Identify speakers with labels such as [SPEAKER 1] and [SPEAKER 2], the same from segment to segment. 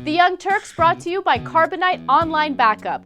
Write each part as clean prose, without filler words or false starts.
[SPEAKER 1] The Young Turks, brought to you by Carbonite Online Backup.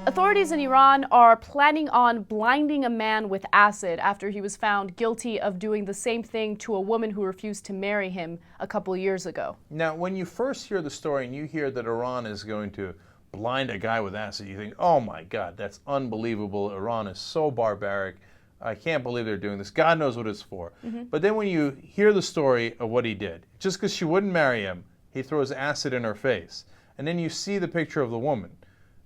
[SPEAKER 1] Authorities in Iran are planning on blinding a man with acid after he was found guilty of doing the same thing to a woman who refused to marry him a couple years ago.
[SPEAKER 2] Now, when you first hear the story and you hear that Iran is going to blind a guy with acid, you think, oh my God, that's unbelievable. Iran is so barbaric. I can't believe they're doing this. God knows what it's for. But then when you hear the story of what he did, just because she wouldn't marry him, he throws acid in her face. And then you see the picture of the woman.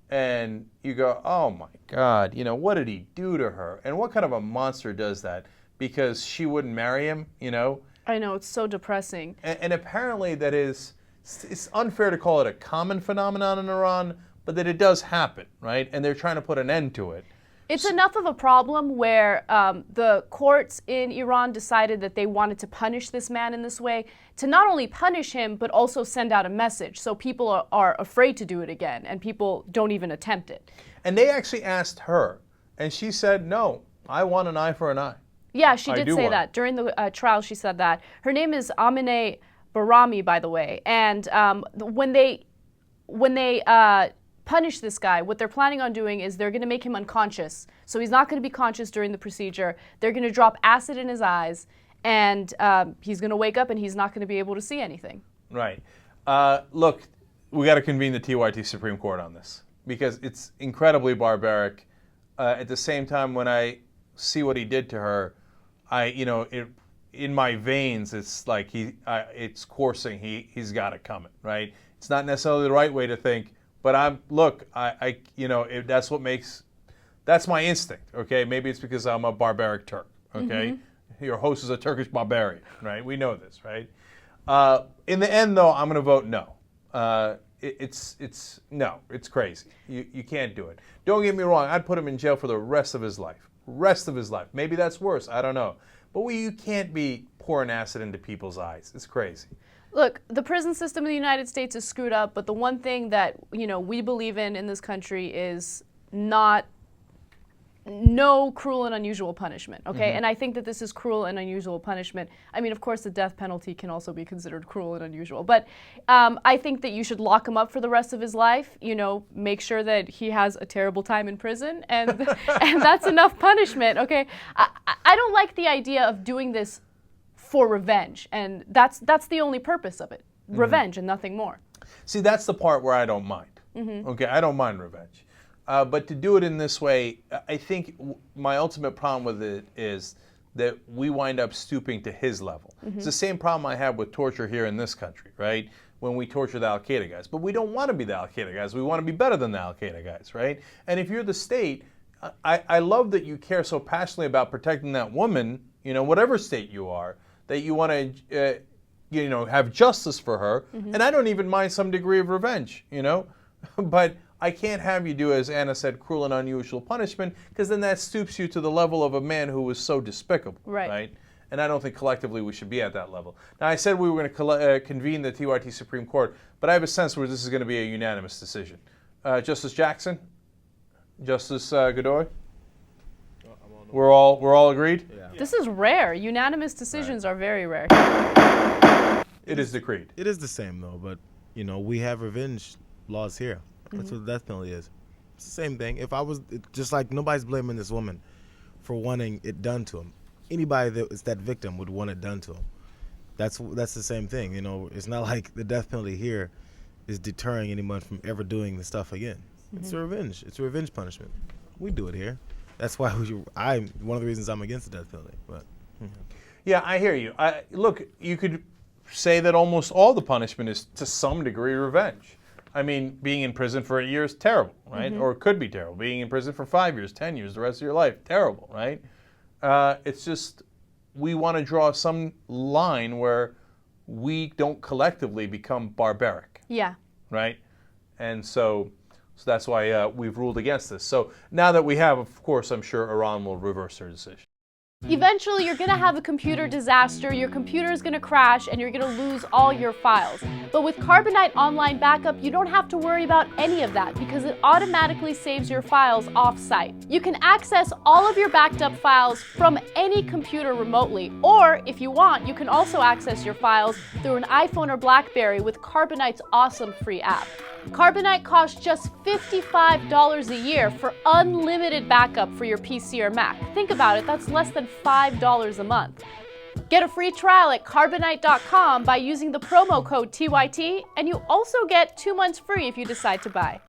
[SPEAKER 2] And you go, oh my God, you know, what did he do to her? And what kind of a monster does that? Because she wouldn't marry him, you know?
[SPEAKER 1] I know, it's so depressing.
[SPEAKER 2] And apparently that is, it's unfair to call it a common phenomenon in Iran, but that it does happen, right? And they're trying to put an end to it.
[SPEAKER 1] It's enough of a problem where the courts in Iran decided that they wanted to punish this man in this way, to not only punish him, but also send out a message. So people are afraid to do it again, and people don't even attempt it.
[SPEAKER 2] And they actually asked her, and she said, no, I want an eye for an eye.
[SPEAKER 1] Yeah, she did say that. During the trial, she said that. Her name is Ameneh Bahrami, by the way. And when they punish this guy, what they're planning on doing is they're going to make him unconscious. So he's not going to be conscious during the procedure. They're going to drop acid in his eyes, and he's going to wake up and he's not going to be able to see anything.
[SPEAKER 2] Right. Look, we got to convene the TYT Supreme Court on this because it's incredibly barbaric. At the same time, when I see what he did to her, in my veins, it's like it's coursing. He's got it coming, right? It's not necessarily the right way to think. But that's my instinct, okay? Maybe it's because I'm a barbaric Turk, okay? Your host is a Turkish barbarian, right? We know this, right? In the end, though, I'm going to vote no. It's crazy. You can't do it. Don't get me wrong. I'd put him in jail for the rest of his life. Rest of his life. Maybe that's worse. I don't know. But you can't be pouring acid into people's eyes. It's crazy.
[SPEAKER 1] Look, the prison system in the United States is screwed up, but the one thing that, we believe in this country is no cruel and unusual punishment, okay? And I think that this is cruel and unusual punishment. I mean, of course, the death penalty can also be considered cruel and unusual, but I think that you should lock him up for the rest of his life, make sure that he has a terrible time in prison, and and that's enough punishment, okay? I don't like the idea of doing this for revenge, and that's the only purpose of it, revenge and nothing more.
[SPEAKER 2] See, that's the part where I don't mind. Okay, I don't mind revenge, but to do it in this way, I think my ultimate problem with it is that we wind up stooping to his level. It's the same problem I have with torture here in this country, right? When we torture the Al Qaeda guys, but we don't want to be the Al Qaeda guys. We want to be better than the Al Qaeda guys, right? And if you're the state, I love that you care so passionately about protecting that woman, whatever state you are, that you want to, have justice for her, and I don't even mind some degree of revenge, but I can't have you do, as Anna said, cruel and unusual punishment, because then that stoops you to the level of a man who was so despicable, right? And I don't think collectively we should be at that level. Now, I said we were going to convene the TYT Supreme Court, but I have a sense where this is going to be a unanimous decision. Justice Jackson, Justice Godoy. We're all agreed?
[SPEAKER 3] Yeah.
[SPEAKER 1] This is rare. Unanimous decisions are very rare.
[SPEAKER 2] It is decreed.
[SPEAKER 3] It is the same, though, but, we have revenge laws here. That's what the death penalty is. It's the same thing. If I was, just like nobody's blaming this woman for wanting it done to him. Anybody that is that victim would want it done to him. That's the same thing, It's not like the death penalty here is deterring anyone from ever doing the stuff again. It's a revenge. It's a revenge punishment. We do it here. That's why one of the reasons I'm against the death penalty. But
[SPEAKER 2] yeah, I hear you. Look, you could say that almost all the punishment is to some degree revenge. I mean, being in prison for a year is terrible, right? Or it could be terrible. Being in prison for 5 years, 10 years, the rest of your life, terrible, right? It's just we want to draw some line where we don't collectively become barbaric.
[SPEAKER 1] Yeah.
[SPEAKER 2] Right? And so that's why we've ruled against this. So now that we have, of course, I'm sure Iran will reverse their decision.
[SPEAKER 1] Eventually, you're gonna have a computer disaster, your computer is gonna crash, and you're gonna lose all your files. But with Carbonite Online Backup, you don't have to worry about any of that because it automatically saves your files off-site. You can access all of your backed up files from any computer remotely, or if you want, you can also access your files through an iPhone or BlackBerry with Carbonite's awesome free app. Carbonite costs just $55 a year for unlimited backup for your PC or Mac. Think about it, that's less than $5 a month. Get a free trial at Carbonite.com by using the promo code TYT, and you also get 2 months free if you decide to buy.